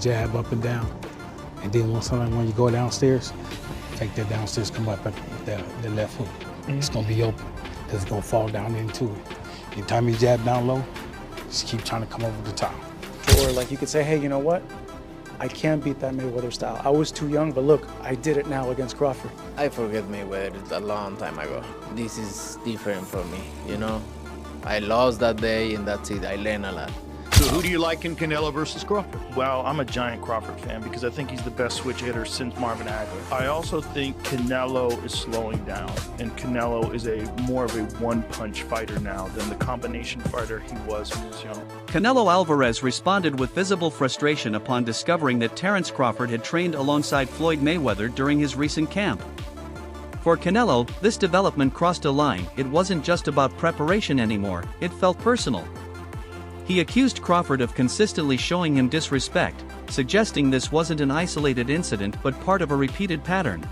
jab up and down. And then when you go downstairs, take that downstairs, come up with the left hook. It's gonna be open, because it's gonna fall down into it. Anytime you jab down low, just keep trying to come over the top. Or like you could say, hey, you know what? I can't beat that Mayweather style. I was too young, but look, I did it now against Crawford. I forget Mayweather a long time ago. This is different for me, you know? I lost that day and that's it. I learned a lot. So who do you like in Canelo versus Crawford? Well, I'm a giant Crawford fan because I think he's the best switch hitter since Marvin Hagler. I also think Canelo is slowing down, and Canelo is more of a one-punch fighter now than the combination fighter he was when he was young. Canelo Alvarez responded with visible frustration upon discovering that Terence Crawford had trained alongside Floyd Mayweather during his recent camp. For Canelo, this development crossed a line. It wasn't just about preparation anymore, it felt personal. He accused Crawford of consistently showing him disrespect, suggesting this wasn't an isolated incident but part of a repeated pattern.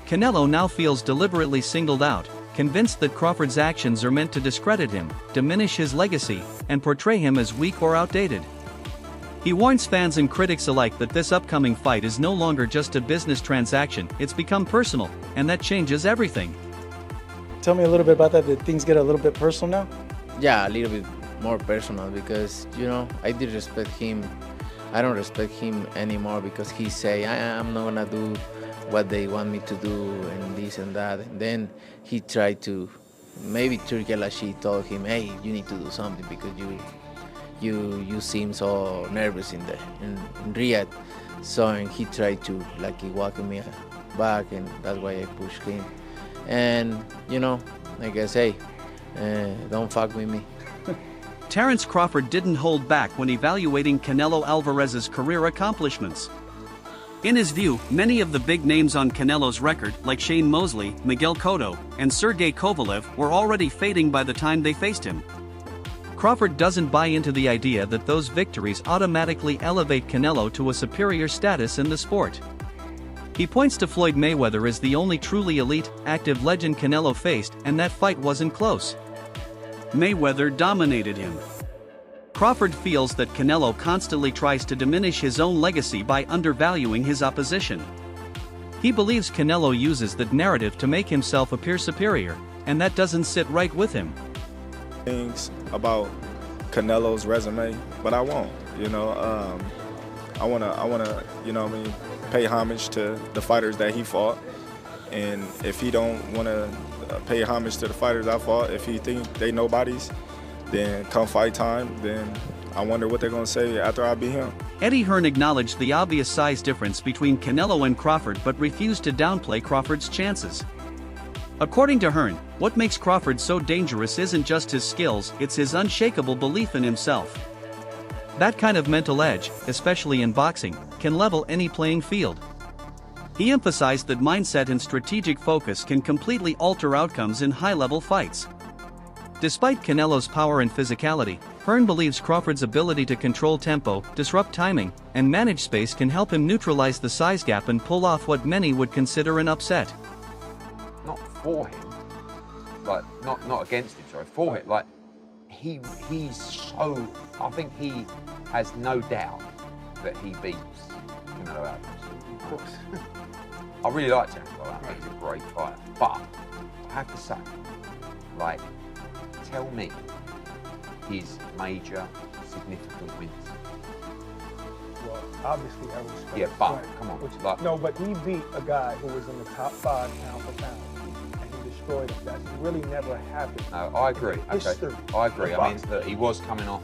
Canelo now feels deliberately singled out, convinced that Crawford's actions are meant to discredit him, diminish his legacy, and portray him as weak or outdated. He warns fans and critics alike that this upcoming fight is no longer just a business transaction, it's become personal, and that changes everything. Tell me a little bit about that. Did things get a little bit personal now? Yeah, a little bit more personal because, you know, I did respect him. I don't respect him anymore because he say, I'm not gonna do what they want me to do and this and that. And then he tried to, maybe Turki Al-Ashi told him, hey, you need to do something because you seem so nervous in Riyadh. So and he tried to like walk me back, and that's why I pushed him. And you know, like I say, don't fuck with me. Terence Crawford didn't hold back when evaluating Canelo Alvarez's career accomplishments. In his view, many of the big names on Canelo's record, like Shane Mosley, Miguel Cotto, and Sergey Kovalev, were already fading by the time they faced him. Crawford doesn't buy into the idea that those victories automatically elevate Canelo to a superior status in the sport. He points to Floyd Mayweather as the only truly elite, active legend Canelo faced, and that fight wasn't close. Mayweather dominated him. Crawford feels that Canelo constantly tries to diminish his own legacy by undervaluing his opposition. He believes Canelo uses that narrative to make himself appear superior, and that doesn't sit right with him. Things about Canelo's resume, but I won't. You know, I wanna, you know what I mean, pay homage to the fighters that he fought, and if he don't wanna pay homage to the fighters I fought, if he think they nobodies, then come fight time, then I wonder what they're gonna say after I beat him. Eddie Hearn acknowledged the obvious size difference between Canelo and Crawford but refused to downplay Crawford's chances. According to Hearn, what makes Crawford so dangerous isn't just his skills, it's his unshakable belief in himself. That kind of mental edge, especially in boxing, can level any playing field. He emphasized that mindset and strategic focus can completely alter outcomes in high-level fights. Despite Canelo's power and physicality, Hearn believes Crawford's ability to control tempo, disrupt timing, and manage space can help him neutralize the size gap and pull off what many would consider an upset. Not for him, like not against him, sorry, for him. Like he's so, I think he has no doubt that he beats Canelo Alvarez. Of course. I really like Terence Crawford. I think he's a great fighter. But I have to say, like, tell me his major significant wins. Well, obviously I respect. Yeah, but right. come on. Like, no, but he beat a guy who was in the top 5 pound for pound, and he destroyed him. That's really never happened. No, I agree. History. Okay. I agree. I mean, that he was coming off,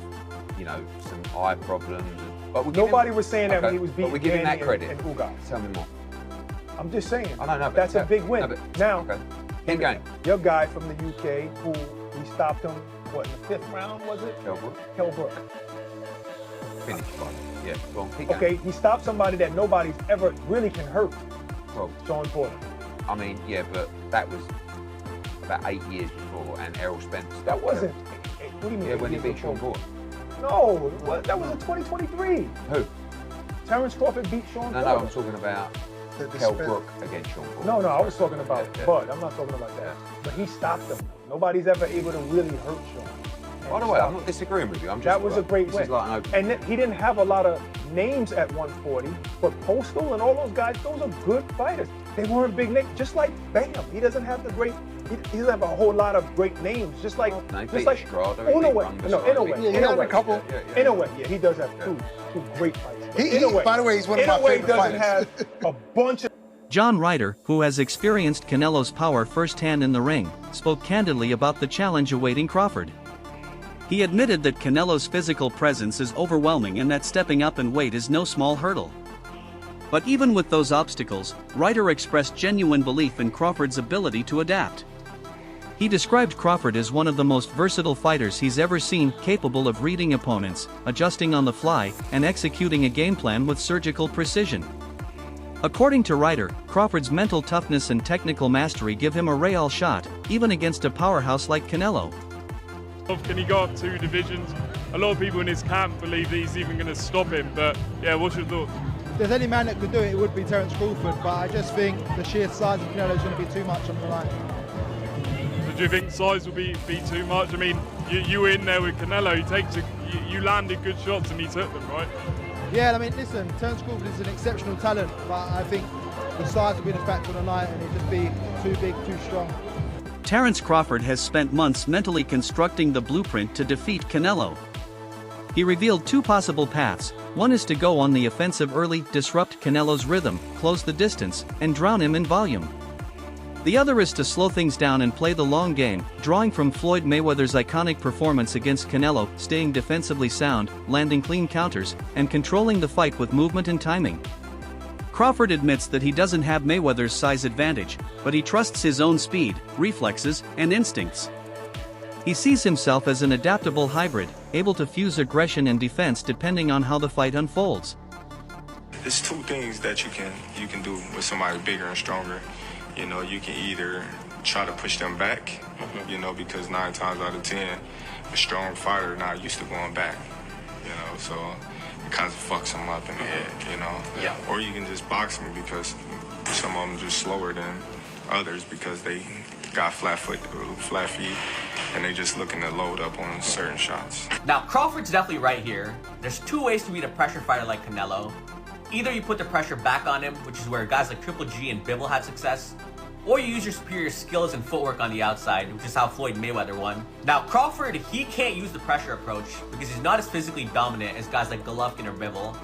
you know, some eye problems. But nobody was saying that when he was beating. But we give him that credit. And Ugas. Tell me more. I'm just saying. I know, that's a big win. No, but, now, okay. Keep going. Your guy from the UK, who we stopped him, what, in the 5th round, was it? Kell Brook. Finished fight. Yeah, go on, keep going. Okay, he stopped somebody that nobody's ever really can hurt. Well, Sean Porter. I mean, yeah, but that was about 8 years before, and Errol Spence. That wasn't. What do you mean? Yeah, when he beat Sean Porter. No, that was in 2023. Who? Terence Crawford beat Sean Porter. No, I'm talking about Kell Brook against Sean Porter. No, I was talking about Bud. I'm not talking about that. But he stopped him. Nobody's ever able to really hurt Sean. By the way, I'm not disagreeing with you. I'm just That was a great this win. is like an open. And he didn't have a lot of names at 140, but Postal and all those guys, those are good fighters. They weren't big names. Just like Bam, he doesn't have the great. He doesn't have a whole lot of great names. Just like Strada, in a way, he does have two great fighters. By the way, he's one of my favorite doesn't fighters. have a bunch of. John Ryder, who has experienced Canelo's power firsthand in the ring, spoke candidly about the challenge awaiting Crawford. He admitted that Canelo's physical presence is overwhelming and that stepping up in weight is no small hurdle. But even with those obstacles, Ryder expressed genuine belief in Crawford's ability to adapt. He described Crawford as one of the most versatile fighters he's ever seen, capable of reading opponents, adjusting on the fly, and executing a game plan with surgical precision. According to Ryder, Crawford's mental toughness and technical mastery give him a real shot, even against a powerhouse like Canelo. Can he go up 2 divisions? A lot of people in his camp believe that he's even going to stop him, but yeah, what's your thoughts? If there's any man that could do it, it would be Terence Crawford, but I just think the sheer size of Canelo is going to be too much on the line. So do you think size will be too much? I mean, you were in there with Canelo, you landed good shots and he took them, right? Yeah, I mean, listen, Terence Crawford is an exceptional talent, but I think the size will be the factor on the night and he'll just be too big, too strong. Terence Crawford has spent months mentally constructing the blueprint to defeat Canelo. He revealed 2 possible paths. One is to go on the offensive early, disrupt Canelo's rhythm, close the distance, and drown him in volume. The other is to slow things down and play the long game, drawing from Floyd Mayweather's iconic performance against Canelo, staying defensively sound, landing clean counters, and controlling the fight with movement and timing. Crawford admits that he doesn't have Mayweather's size advantage, but he trusts his own speed, reflexes, and instincts. He sees himself as an adaptable hybrid, able to fuse aggression and defense depending on how the fight unfolds. There's 2 things that you can do with somebody bigger and stronger. You know, you can either try to push them back, you know, because 9 times out of 10, a strong fighter not used to going back, you know, so it kind of fucks them up in the head, you know. Yeah. Or you can just box them because some of them are just slower than others because they got flat feet, and they just looking to load up on certain shots. Now, Crawford's definitely right here. There's 2 ways to beat a pressure fighter like Canelo. Either you put the pressure back on him, which is where guys like Triple G and Bivol had success, or you use your superior skills and footwork on the outside, which is how Floyd Mayweather won. Now, Crawford, he can't use the pressure approach because he's not as physically dominant as guys like Golovkin or Bivol.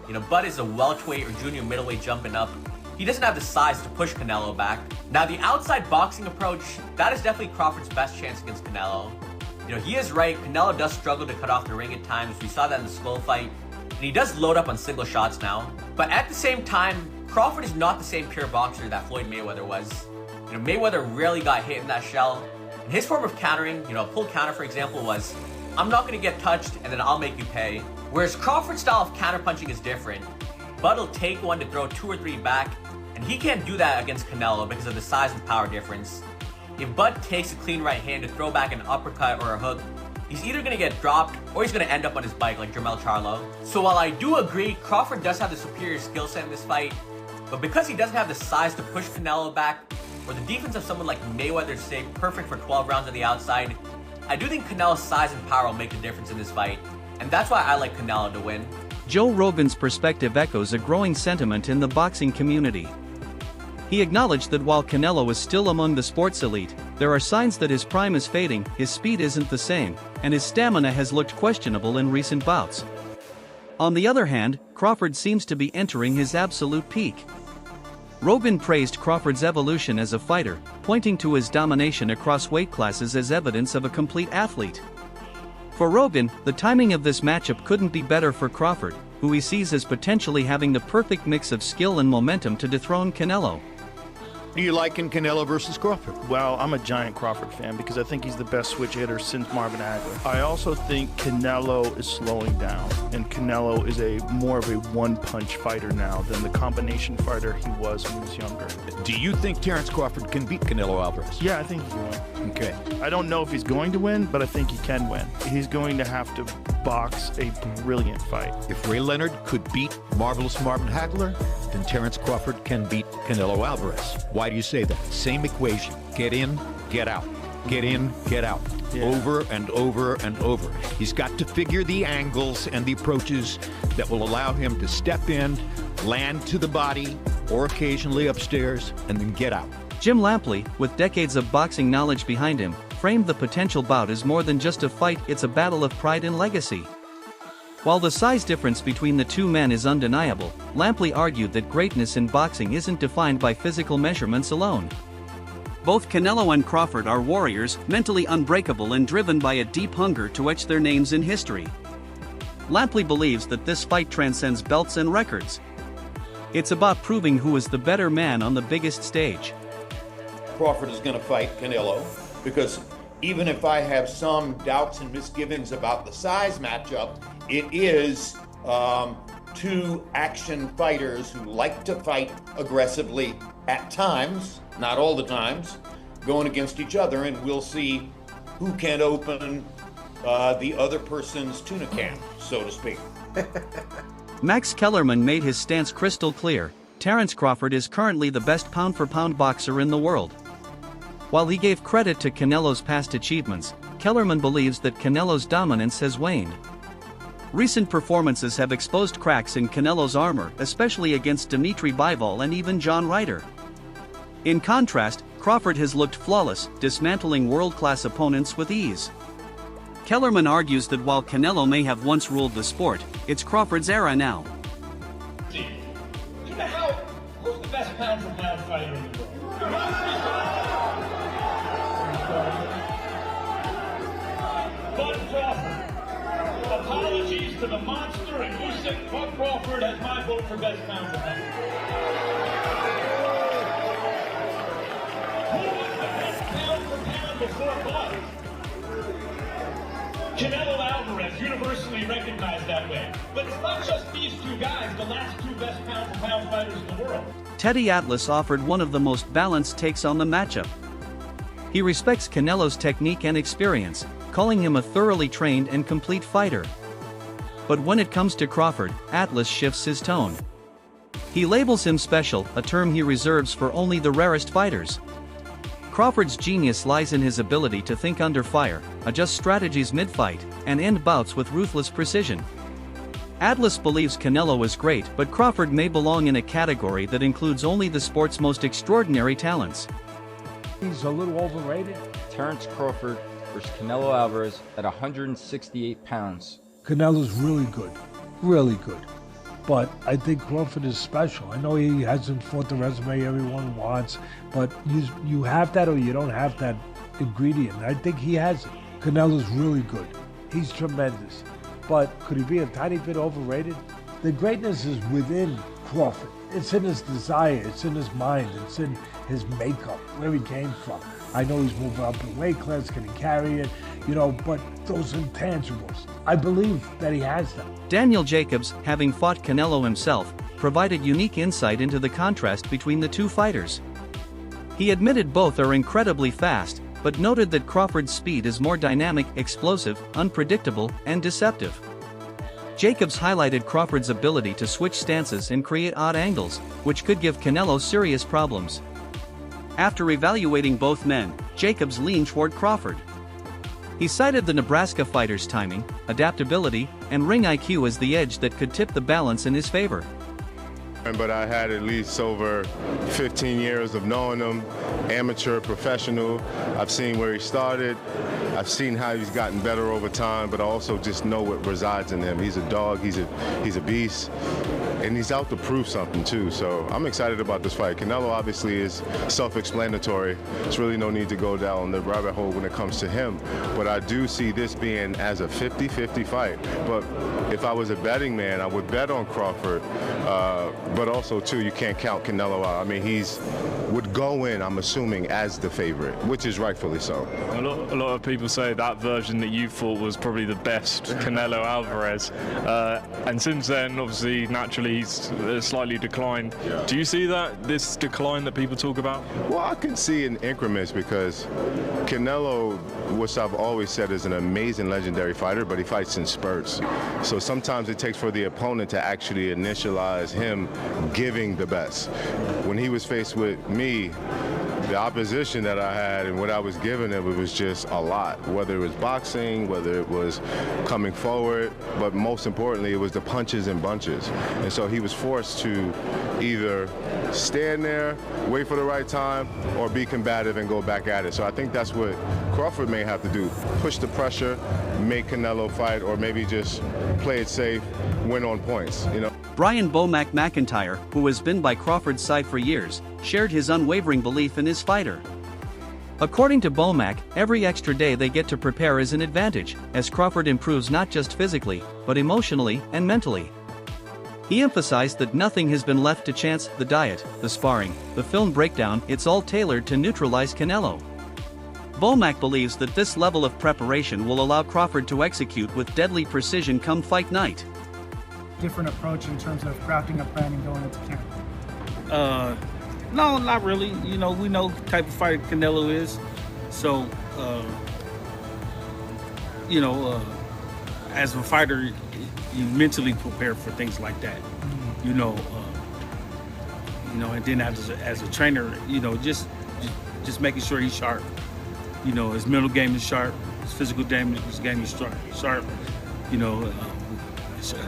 You know, Bud is a welterweight or junior middleweight jumping up. He doesn't have the size to push Canelo back. Now, the outside boxing approach, that is definitely Crawford's best chance against Canelo. You know, he is right, Canelo does struggle to cut off the ring at times. We saw that in the Skull fight. And he does load up on single shots now. But at the same time, Crawford is not the same pure boxer that Floyd Mayweather was. You know, Mayweather rarely got hit in that shell. And his form of countering, you know, a pull counter, for example, was, I'm not going to get touched and then I'll make you pay. Whereas Crawford's style of counterpunching is different. Bud will take one to throw 2 or 3 back, and he can't do that against Canelo because of the size and power difference. If Bud takes a clean right hand to throw back an uppercut or a hook, he's either going to get dropped or he's going to end up on his bike like Jermell Charlo. So while I do agree Crawford does have the superior skill set in this fight, but because he doesn't have the size to push Canelo back, or the defense of someone like Mayweather stay perfect for 12 rounds on the outside, I do think Canelo's size and power will make the difference in this fight, and that's why I like Canelo to win. Joe Rogan's perspective echoes a growing sentiment in the boxing community. He acknowledged that while Canelo is still among the sports elite, there are signs that his prime is fading, his speed isn't the same, and his stamina has looked questionable in recent bouts. On the other hand, Crawford seems to be entering his absolute peak. Rogan praised Crawford's evolution as a fighter, pointing to his domination across weight classes as evidence of a complete athlete. For Rogan, the timing of this matchup couldn't be better for Crawford, who he sees as potentially having the perfect mix of skill and momentum to dethrone Canelo. Do you liking Canelo versus Crawford? Well, I'm a giant Crawford fan because I think he's the best switch hitter since Marvin Hagler. I also think Canelo is slowing down, and Canelo is more of a one-punch fighter now than the combination fighter he was when he was younger. Do you think Terence Crawford can beat Canelo Alvarez? Yeah, I think he can win. Okay. I don't know if he's going to win, but I think he can win. He's going to have to box a brilliant fight. If Ray Leonard could beat Marvelous Marvin Hagler, then Terence Crawford can beat Canelo Alvarez. Why do you say that? Same equation. Get in, get out. get in, get out, over and over and over. He's got to figure the angles and the approaches that will allow him to step in, land to the body, or occasionally upstairs, and then get out. Jim Lampley, with decades of boxing knowledge behind him, framed the potential bout as more than just a fight, it's a battle of pride and legacy. While the size difference between the two men is undeniable, Lampley argued that greatness in boxing isn't defined by physical measurements alone. Both Canelo and Crawford are warriors, mentally unbreakable and driven by a deep hunger to etch their names in history. Lampley believes that this fight transcends belts and records. It's about proving who is the better man on the biggest stage. Crawford is going to fight Canelo because even if I have some doubts and misgivings about the size matchup, it is two action fighters who like to fight aggressively at times, not all the times, going against each other, and we'll see who can open the other person's tuna can, so to speak. Max Kellerman made his stance crystal clear. Terence Crawford is currently the best pound-for-pound boxer in the world. While he gave credit to Canelo's past achievements, Kellerman believes that Canelo's dominance has waned. Recent performances have exposed cracks in Canelo's armor, especially against Dimitri Bivol and even John Ryder. In contrast, Crawford has looked flawless, dismantling world-class opponents with ease. Kellerman argues that while Canelo may have once ruled the sport, it's Crawford's era now. Who's the best pound-for-pound fighter in the world? Bud Crawford. Apologies to the monster and Usyk. Bud Crawford has my vote for best pound-for-pound. Who was the best pound-for-pound before Bud? Canelo Alvarez, universally recognized that way. But it's not just these two guys, the last two best pound-for-pound fighters in the world. Teddy Atlas offered one of the most balanced takes on the matchup. He respects Canelo's technique and experience, calling him a thoroughly trained and complete fighter. But when it comes to Crawford, Atlas shifts his tone. He labels him special, a term he reserves for only the rarest fighters. Crawford's genius lies in his ability to think under fire, adjust strategies mid-fight, and end bouts with ruthless precision. Atlas believes Canelo is great, but Crawford may belong in a category that includes only the sport's most extraordinary talents. He's a little overrated. Terence Crawford versus Canelo Alvarez at 168 pounds. Canelo's really good, really good. But I think Crawford is special. I know he hasn't fought the resume everyone wants, but you have that or you don't have that ingredient. I think he has it. Canelo's really good. He's tremendous. But could he be a tiny bit overrated? The greatness is within Crawford. It's in his desire, it's in his mind, it's in his makeup, where he came from. I know he's moving up in weight class, can he carry it, but those intangibles, I believe that he has them. Daniel Jacobs, having fought Canelo himself, provided unique insight into the contrast between the two fighters. He admitted both are incredibly fast, but noted that Crawford's speed is more dynamic, explosive, unpredictable, and deceptive. Jacobs highlighted Crawford's ability to switch stances and create odd angles, which could give Canelo serious problems. After evaluating both men, Jacobs leaned toward Crawford. He cited the Nebraska fighter's timing, adaptability, and ring IQ as the edge that could tip the balance in his favor. But I had at least over 15 years of knowing him, amateur, professional. I've seen where he started. I've seen how he's gotten better over time, but I also just know what resides in him. He's a dog, he's a beast, and he's out to prove something too. So I'm excited about this fight. Canelo obviously is self-explanatory. There's really no need to go down the rabbit hole when it comes to him. But I do see this being as a 50-50 fight. But if I was a betting man, I would bet on Crawford. But also, too, you can't count Canelo out. I mean, would go in, I'm assuming, as the favorite, which is rightfully so. A lot of people say that version that you fought was probably the best, Canelo Alvarez. And since then, obviously, naturally, he's slightly declined. Yeah. Do you see this decline that people talk about? Well, I can see in increments because Canelo, which I've always said is an amazing, legendary fighter, but he fights in spurts. So sometimes it takes for the opponent to actually initialize him giving the best. When he was faced with me, the opposition that I had and what I was giving him, it was just a lot. Whether it was boxing, whether it was coming forward, but most importantly, it was the punches and bunches. And so he was forced to either stand there, wait for the right time, or be combative and go back at it. So I think that's what Crawford may have to do. Push the pressure, make Canelo fight, or maybe just play it safe, win on points, you know. Brian Bomac McIntyre, who has been by Crawford's side for years, shared his unwavering belief in his fighter. According to Bomac, every extra day they get to prepare is an advantage, as Crawford improves not just physically, but emotionally and mentally. He emphasized that nothing has been left to chance: the diet, the sparring, the film breakdown, it's all tailored to neutralize Canelo. Bomac believes that this level of preparation will allow Crawford to execute with deadly precision come fight night. Different approach in terms of crafting a plan and going into camp? No, not really. You know, we know the type of fighter Canelo is. So, as a fighter, you mentally prepare for things like that. And then as a trainer, just making sure he's sharp. His mental game is sharp, his physical game is sharp.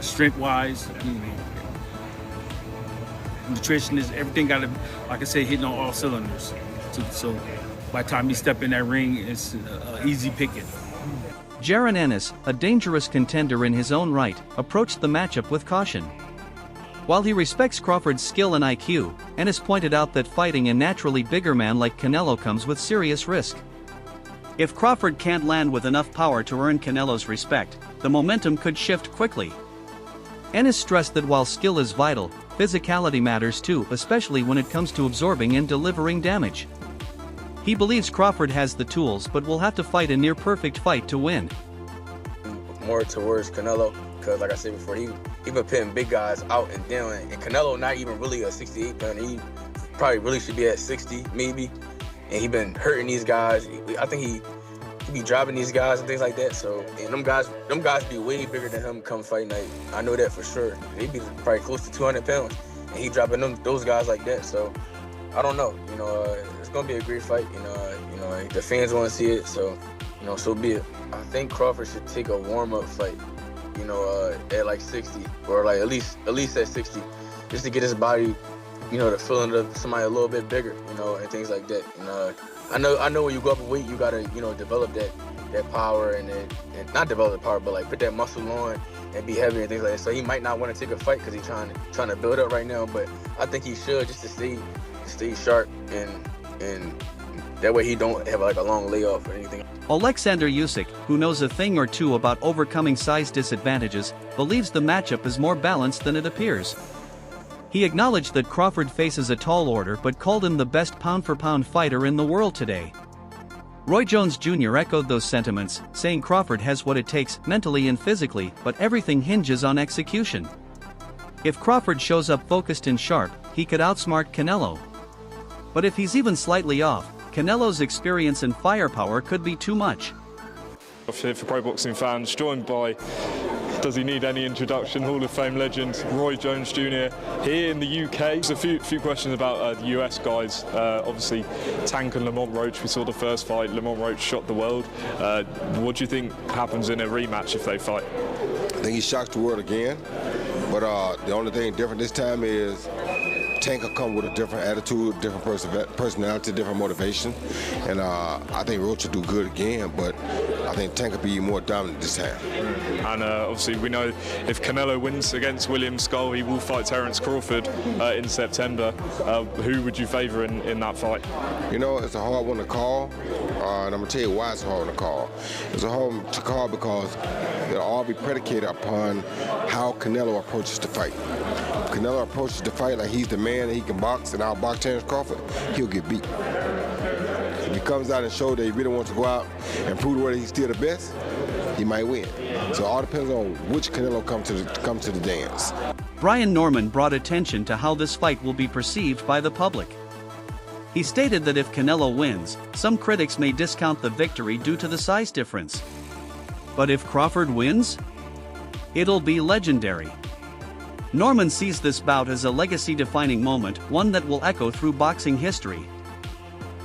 Strength-wise, nutrition is everything. Got to, like I said, hitting on all cylinders. So by the time you step in that ring, it's easy picking. Jaron Ennis, a dangerous contender in his own right, approached the matchup with caution. While he respects Crawford's skill and IQ, Ennis pointed out that fighting a naturally bigger man like Canelo comes with serious risk. If Crawford can't land with enough power to earn Canelo's respect, the momentum could shift quickly. Ennis stressed that while skill is vital, physicality matters too, especially when it comes to absorbing and delivering damage. He believes Crawford has the tools, but will have to fight a near-perfect fight to win. More towards Canelo, because like I said before, he been putting big guys out and down, and Canelo not even really a 68 pounder. He probably really should be at 60 maybe, and he been hurting these guys. I think he be dropping these guys and things like that. So, and them guys be way bigger than him come fight night. I know that for sure. They be probably close to 200 pounds, and he dropping those guys like that. So, I don't know. It's gonna be a great fight. The fans want to see it. So, so be it. I think Crawford should take a warm-up fight. At like 60, or like at least at 60, just to get his body, the feeling of somebody a little bit bigger, and things like that. I know when you go up in weight, you gotta, develop that power and not develop the power, but like put that muscle on and be heavy and things like that. So he might not want to take a fight because he's trying to build up right now. But I think he should, just to stay sharp and that way he don't have like a long layoff or anything. Alexander Usyk, who knows a thing or two about overcoming size disadvantages, believes the matchup is more balanced than it appears. He acknowledged that Crawford faces a tall order but called him the best pound-for-pound fighter in the world today. Roy Jones Jr. echoed those sentiments, saying Crawford has what it takes mentally and physically, but everything hinges on execution. If Crawford shows up focused and sharp, he could outsmart Canelo. But if he's even slightly off, Canelo's experience and firepower could be too much. Here for pro boxing fans, joined by, does he need any introduction, Hall of Fame legend Roy Jones Jr. here in the UK. There's a few questions about the US guys. Obviously, Tank and Lamont Roach, we saw the first fight. Lamont Roach shot the world. What do you think happens in a rematch if they fight? I think he shocks the world again, but the only thing different this time is Tank will come with a different attitude, different personality, different motivation, and I think Roach will do good again, but I think Tank will be more dominant this time. And obviously we know if Canelo wins against William Skull, he will fight Terence Crawford in September. Who would you favour in that fight? It's a hard one to call, and I'm going to tell you why it's a hard one to call. It's a hard one to call because it'll all be predicated upon how Canelo approaches the fight. If Canelo approaches the fight like he's the man and he can box and outbox Terence Crawford, he'll get beat. If he comes out and shows that he really wants to go out and prove whether he's still the best, he might win. So it all depends on which Canelo comes to the dance. Brian Norman brought attention to how this fight will be perceived by the public. He stated that if Canelo wins, some critics may discount the victory due to the size difference. But if Crawford wins, it'll be legendary. Norman sees this bout as a legacy-defining moment, one that will echo through boxing history.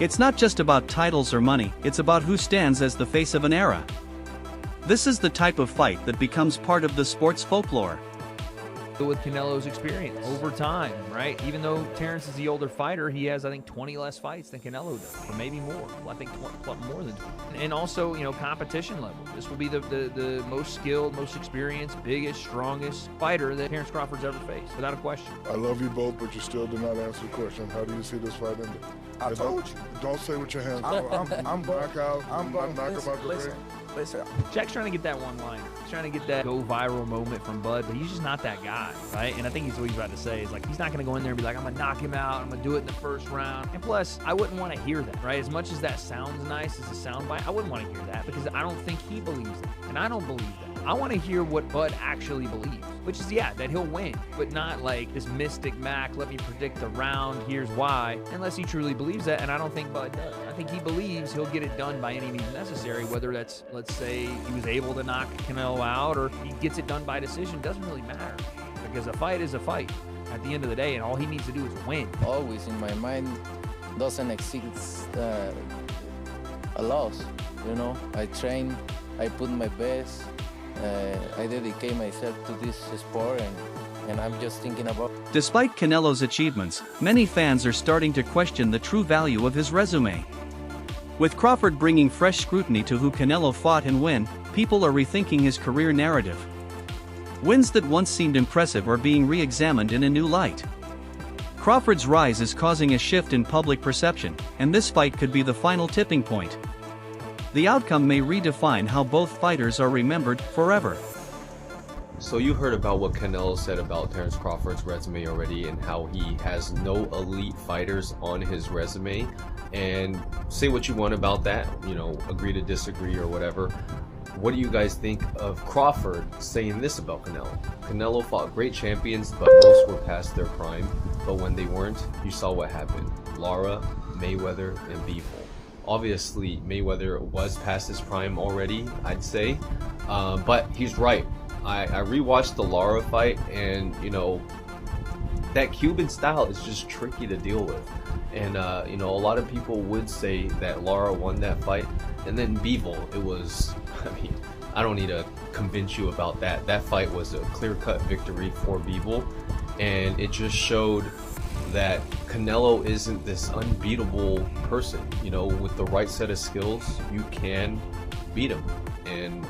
It's not just about titles or money, it's about who stands as the face of an era. This is the type of fight that becomes part of the sport's folklore. With Canelo's experience over time, right? Even though Terence is the older fighter, he has, I think, 20 less fights than Canelo does, or maybe more. Well, I think more than 20. And also, you know, competition level. This will be the most skilled, most experienced, biggest, strongest fighter that Terence Crawford's ever faced, without a question. I love you both, but you still did not answer the question. How do you see this fight ending? I told you. Don't say with your hands. I'm knockout. I'm knock him out the ring. Listen. Jack's trying to get that one-liner. He's trying to get that go viral moment from Bud, but he's just not that guy, right? And I think he's what he's about to say is like, he's not going to go in there and be like, I'm going to knock him out. I'm going to do it in the first round. And plus, I wouldn't want to hear that, right? As much as that sounds nice as a soundbite, I wouldn't want to hear that because I don't think he believes it. And I don't believe that. I want to hear what Bud actually believes, which is, yeah, that he'll win, but not like this mystic Mac, let me predict the round, here's why, unless he truly believes that, and I don't think Bud does. I think he believes he'll get it done by any means necessary, whether that's, let's say, he was able to knock Canelo out or he gets it done by decision, doesn't really matter, because a fight is a fight at the end of the day, and all he needs to do is win. Always in my mind doesn't exist a loss, you know. I train, I put my best. I dedicate myself to this sport and I'm just thinking about... Despite Canelo's achievements, many fans are starting to question the true value of his resume. With Crawford bringing fresh scrutiny to who Canelo fought and when, people are rethinking his career narrative. Wins that once seemed impressive are being re-examined in a new light. Crawford's rise is causing a shift in public perception, and this fight could be the final tipping point. The outcome may redefine how both fighters are remembered forever. So you heard about what Canelo said about Terence Crawford's resume already and how he has no elite fighters on his resume. And say what you want about that, you know, agree to disagree or whatever. What do you guys think of Crawford saying this about Canelo? Canelo fought great champions, but most were past their prime. But when they weren't, you saw what happened. Lara, Mayweather, and Bivol. Obviously, Mayweather was past his prime already, I'd say, but he's right. I rewatched the Lara fight, and you know, that Cuban style is just tricky to deal with. And you know, a lot of people would say that Lara won that fight, and then Bivol, it was, I mean, I don't need to convince you about that. That fight was a clear-cut victory for Bivol, and it just showed that Canelo isn't this unbeatable person. You know, with the right set of skills, you can beat him. And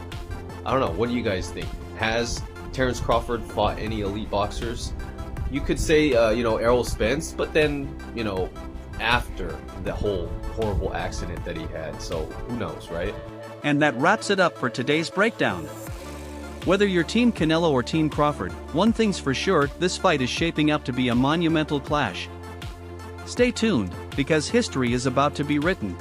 I don't know, what do you guys think? Has Terence Crawford fought any elite boxers? You could say, you know, Errol Spence, but then, you know, after the whole horrible accident that he had. So who knows, right? And that wraps it up for today's breakdown. Whether you're Team Canelo or Team Crawford, one thing's for sure, this fight is shaping up to be a monumental clash. Stay tuned, because history is about to be written.